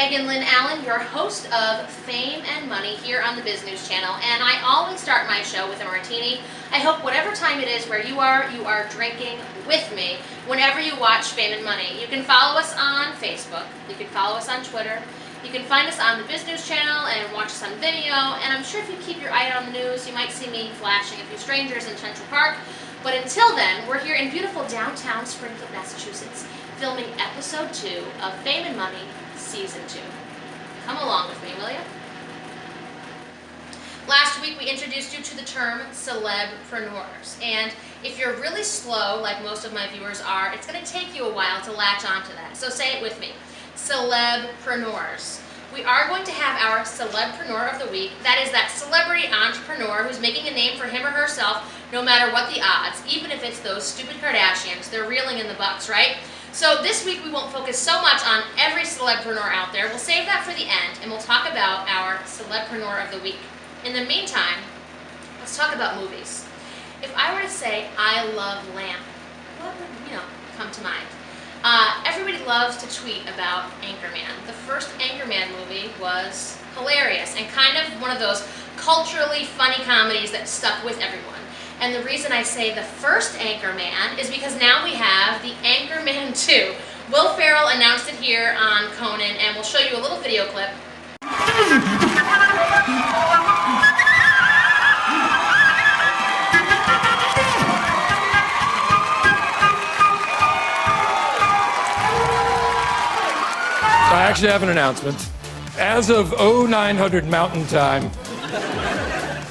Megan Lynn Allen, your host of Fame and Money here on the Businews channel, and I always start my show with a martini. I hope whatever time it is where you are drinking with me whenever you watch Fame and Money. You can follow us on Facebook, you can follow us on Twitter, you can find us on the Businews channel and watch us on video, and I'm sure if you keep your eye out on the news, you might see me flashing a few strangers in Central Park. But until then, we're here in beautiful downtown Springfield, Massachusetts, filming episode 2 of Fame and Money Season 2. Come along with me, will you? Last week we introduced you to the term celebpreneurs, and if you're really slow, like most of my viewers are, it's going to take you a while to latch onto that. So say it with me, celebpreneurs. We are going to have our celebpreneur of the week. That is that celebrity entrepreneur who's making a name for him or herself no matter what the odds, even if it's those stupid Kardashians. They're reeling in the bucks, right? So this week we won't focus so much on every celebpreneur out there. We'll save that for the end, and we'll talk about our celebpreneur of the week. In the meantime, let's talk about movies. If I were to say I love lamp, what would come to mind? Everybody loves to tweet about Anchorman. The first Anchorman movie was hilarious and kind of one of those culturally funny comedies that stuck with everyone. And the reason I say the first Anchorman is because now we have the Anchorman 2. Will Ferrell announced it here on Conan, and we'll show you a little video clip. I actually have an announcement. As of 0900 Mountain Time,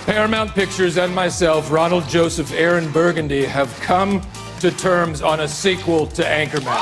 Paramount Pictures and myself, Ronald Joseph Aaron Burgundy, have come to terms on a sequel to Anchorman.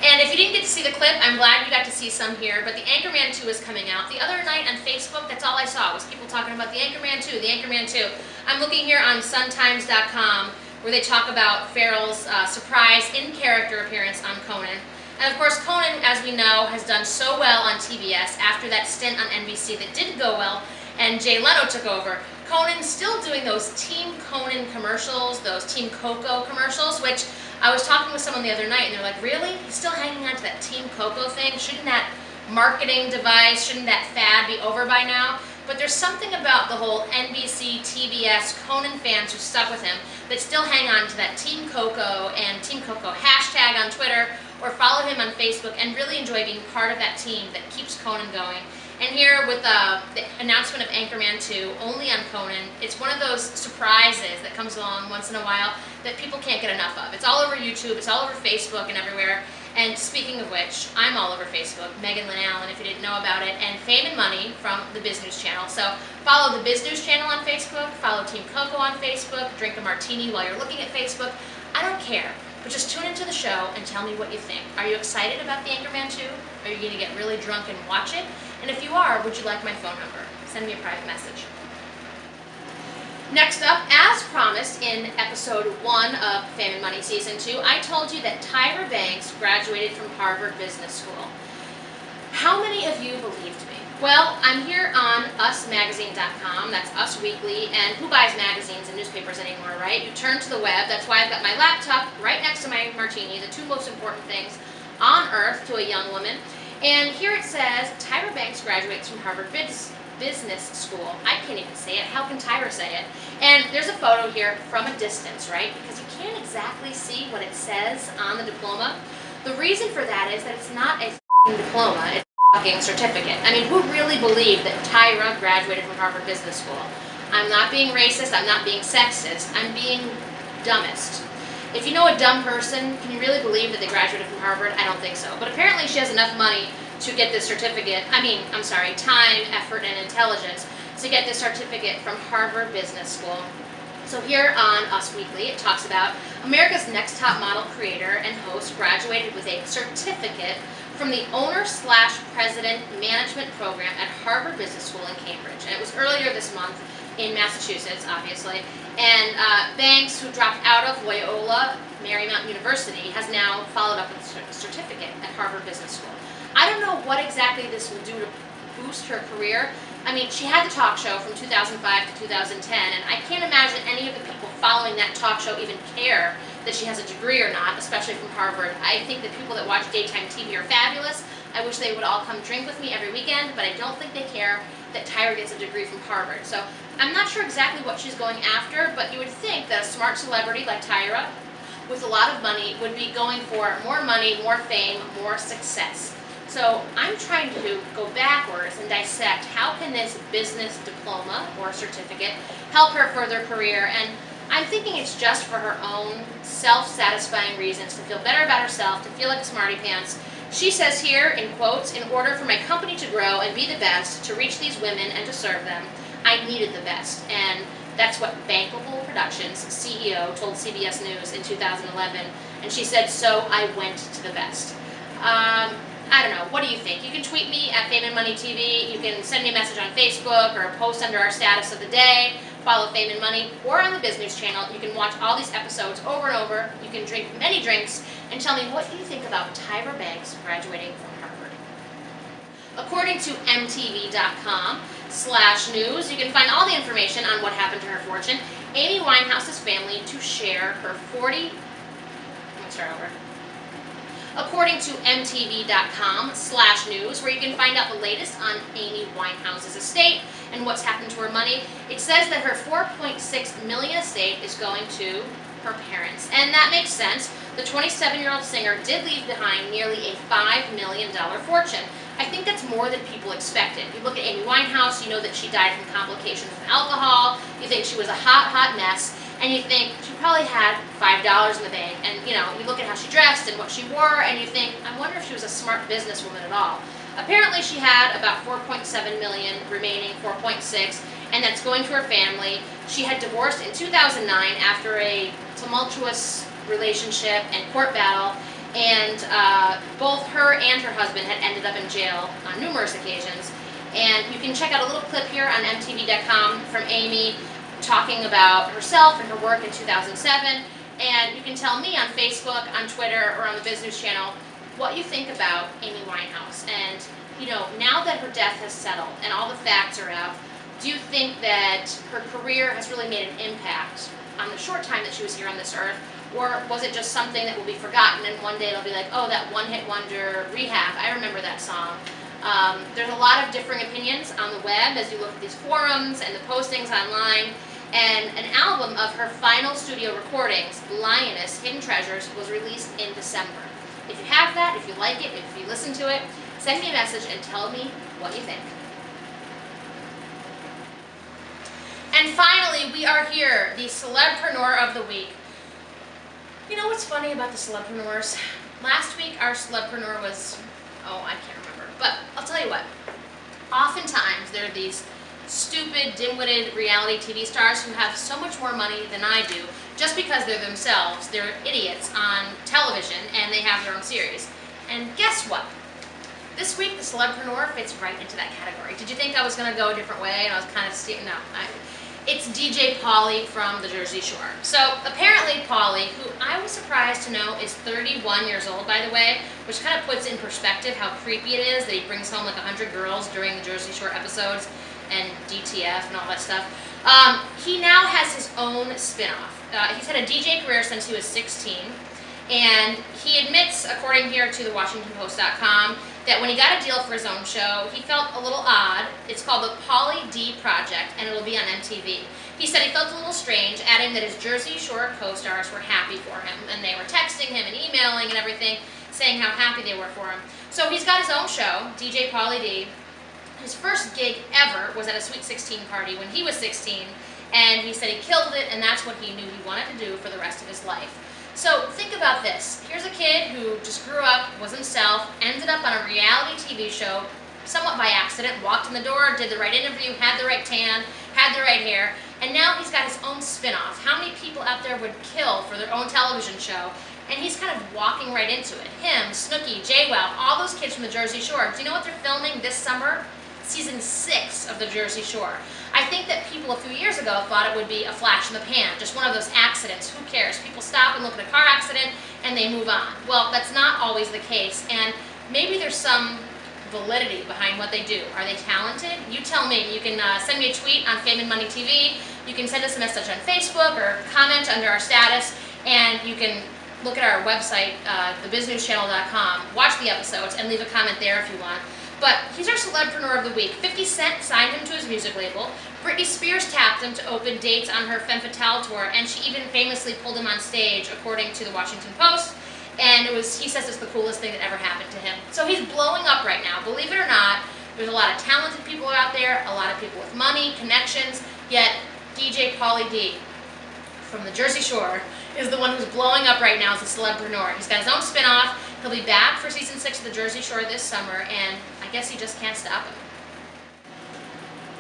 And if you didn't get to see the clip, I'm glad you got to see some here, but the Anchorman 2 is coming out. The other night on Facebook, that's all I saw was people talking about the Anchorman 2, the Anchorman 2. I'm looking here on suntimes.com where they talk about Ferrell's surprise in-character appearance on Conan. And of course, Conan, as we know, has done so well on TBS after that stint on NBC that didn't go well and Jay Leno took over. Conan's still doing those Team Conan commercials, those Team Coco commercials, which I was talking with someone the other night and they're like, really? He's still hanging on to that Team Coco thing? Shouldn't that marketing device, shouldn't that fad be over by now? But there's something about the whole NBC, TBS, Conan fans who stuck with him that still hang on to that Team Coco and Team Coco hashtag on Twitter or follow him on Facebook and really enjoy being part of that team that keeps Conan going. And here with the announcement of Anchorman 2, only on Conan, it's one of those surprises that comes along once in a while that people can't get enough of. It's all over YouTube, it's all over Facebook and everywhere. And speaking of which, I'm all over Facebook, Megan Lynn Allen, if you didn't know about it, and Fame and Money from the Businews channel. So follow the Businews channel on Facebook, follow Team Coco on Facebook, drink a martini while you're looking at Facebook. I don't care, but just tune into the show and tell me what you think. Are you excited about the Anchorman 2? Are you going to get really drunk and watch it? And if you are, would you like my phone number? Send me a private message. Next up, as promised in episode 1 of Fame and Money Season 2, I told you that Tyra Banks graduated from Harvard Business School. How many of you believed me? Well, I'm here on usmagazine.com, that's Us Weekly, and who buys magazines and newspapers anymore, right? You turn to the web, that's why I've got my laptop right next to my martini, the two most important things on earth to a young woman. And here it says, Tyra Banks graduates from Harvard Business School. I can't even say it. How can Tyra say it? And there's a photo here from a distance, right? Because you can't exactly see what it says on the diploma. The reason for that is that it's not a diploma, it's a fucking certificate. I mean, who really believed that Tyra graduated from Harvard Business School? I'm not being racist, I'm not being sexist, I'm being dumbest. If you know a dumb person, can you really believe that they graduated from Harvard? I don't think so. But apparently she has enough money to get this certificate, time, effort, and intelligence to get this certificate from Harvard Business School. So here on Us Weekly, it talks about America's Next Top Model creator and host graduated with a certificate from the Owner/President Management Program at Harvard Business School in Cambridge. And it was earlier this month in Massachusetts, obviously. And Banks, who dropped out of Loyola Marymount University, has now followed up with a certificate at Harvard Business School. I don't know what exactly this will do to boost her career. I mean, she had the talk show from 2005 to 2010, and I can't imagine any of the people following that talk show even care that she has a degree or not, especially from Harvard. I think the people that watch daytime TV are fabulous. I wish they would all come drink with me every weekend, but I don't think they care that Tyra gets a degree from Harvard. So I'm not sure exactly what she's going after, but you would think that a smart celebrity like Tyra with a lot of money would be going for more money, more fame, more success. So I'm trying to go backwards and dissect how can this business diploma or certificate help her further career, and I'm thinking it's just for her own self-satisfying reasons, to feel better about herself, to feel like a smarty pants. She says here, in quotes, "In order for my company to grow and be the best, to reach these women and to serve them, I needed the best." And that's what Bankable Productions CEO told CBS News in 2011. And she said, "So I went to the best." I don't know, what do you think? You can tweet me at Fame and Money TV, you can send me a message on Facebook or a post under our status of the day, follow Fame and Money, or on the Businews channel. You can watch all these episodes over and over, you can drink many drinks, and tell me what you think about Tyra Banks graduating from Harvard. According to MTV.com/news, you can find all the information on what happened to her fortune. Amy Winehouse's family to share her According to MTV.com/news, where you can find out the latest on Amy Winehouse's estate and what's happened to her money, it says that her $4.6 million estate is going to her parents. And that makes sense. The 27-year-old singer did leave behind nearly a $5 million fortune. I think that's more than people expected. You look at Amy Winehouse, you know that she died from complications with alcohol, you think she was a hot, hot mess, and you think she probably had $5 in the bank, and you look at how she dressed and what she wore, and you think, I wonder if she was a smart businesswoman at all. Apparently she had about $4.7 million remaining, 4.6, and that's going to her family. She had divorced in 2009 after a tumultuous relationship and court battle, and both her and her husband had ended up in jail on numerous occasions. And you can check out a little clip here on MTV.com from Amy talking about herself and her work in 2007, and you can tell me on Facebook, on Twitter, or on the Business channel what you think about Amy Winehouse. And now that her death has settled and all the facts are out, do you think that her career has really made an impact on the short time that she was here on this earth, or was it just something that will be forgotten and one day it'll be like, oh, that one-hit wonder, Rehab, I remember that song. There's a lot of differing opinions on the web as you look at these forums and the postings online, and an album of her final studio recordings, Lioness Hidden Treasures, was released in December. If you have that, if you like it, if you listen to it, send me a message and tell me what you think. And finally, we are here, the Celebpreneur of the Week. You know what's funny about the Celebpreneurs? Last week our Celebpreneur was, I can't remember, but I'll tell you what. Oftentimes there are these stupid, dim-witted reality TV stars who have so much more money than I do, just because they're themselves. They're idiots on television and they have their own series. And guess what? This week the Celebpreneur fits right into that category. Did you think I was going to go a different way and I was kind of it's DJ Pauly from the Jersey Shore. So apparently Pauly, who I was surprised to know is 31 years old, by the way, which kind of puts in perspective how creepy it is that he brings home like 100 girls during the Jersey Shore episodes and DTF and all that stuff. He now has his own spin-off. He's had a DJ career since he was 16, and he admits, according here to the WashingtonPost.com, that when he got a deal for his own show, he felt a little odd. It's called the Pauly D Project, and it'll be on MTV. He said he felt a little strange, adding that his Jersey Shore co-stars were happy for him, and they were texting him and emailing and everything, saying how happy they were for him. So he's got his own show, DJ Pauly D. His first gig ever was at a Sweet 16 party when he was 16, and he said he killed it, and that's what he knew he wanted to do for the rest of his life. So think about this. Here's a kid who just grew up, was himself, ended up on a reality TV show, somewhat by accident, walked in the door, did the right interview, had the right tan, had the right hair, and now he's got his own spin-off. How many people out there would kill for their own television show? And he's kind of walking right into it. Him, Snooki, JWoww, all those kids from the Jersey Shore. Do you know what they're filming this summer? Season 6 of the Jersey Shore. I think that people a few years ago thought it would be a flash in the pan, just one of those accidents. Who cares? People stop and look at a car accident and they move on. Well, that's not always the case, and maybe there's some validity behind what they do. Are they talented? You tell me. You can send me a tweet on Fame and Money TV. You can send us a message on Facebook or comment under our status, and you can look at our website, thebusinesschannel.com, watch the episodes, and leave a comment there if you want. But he's our Celebpreneur of the Week. 50 Cent signed him to his music label. Britney Spears tapped him to open dates on her Femme Fatale tour, and she even famously pulled him on stage, according to the Washington Post. And he says it's the coolest thing that ever happened to him. So he's blowing up right now. Believe it or not, there's a lot of talented people out there, a lot of people with money, connections, yet DJ Pauly D from the Jersey Shore is the one who's blowing up right now as a Celebpreneur. He's got his own spin-off. He'll be back for season 6 of the Jersey Shore this summer, and I guess you just can't stop him.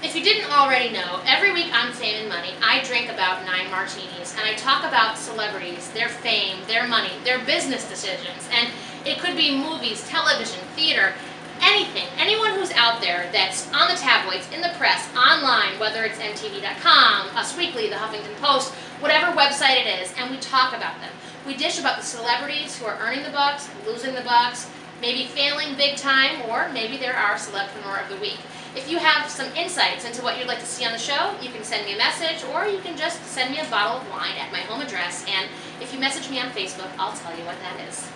If you didn't already know, every week on Fame and Money, I drink about 9 martinis, and I talk about celebrities, their fame, their money, their business decisions, and it could be movies, television, theater, anything. Anyone who's out there that's on the tabloids, in the press, online, whether it's MTV.com, Us Weekly, the Huffington Post, whatever website it is, and we talk about them. We dish about the celebrities who are earning the bucks, losing the bucks, maybe failing big time, or maybe they're our Celebpreneur of the Week. If you have some insights into what you'd like to see on the show, you can send me a message, or you can just send me a bottle of wine at my home address, and if you message me on Facebook, I'll tell you what that is.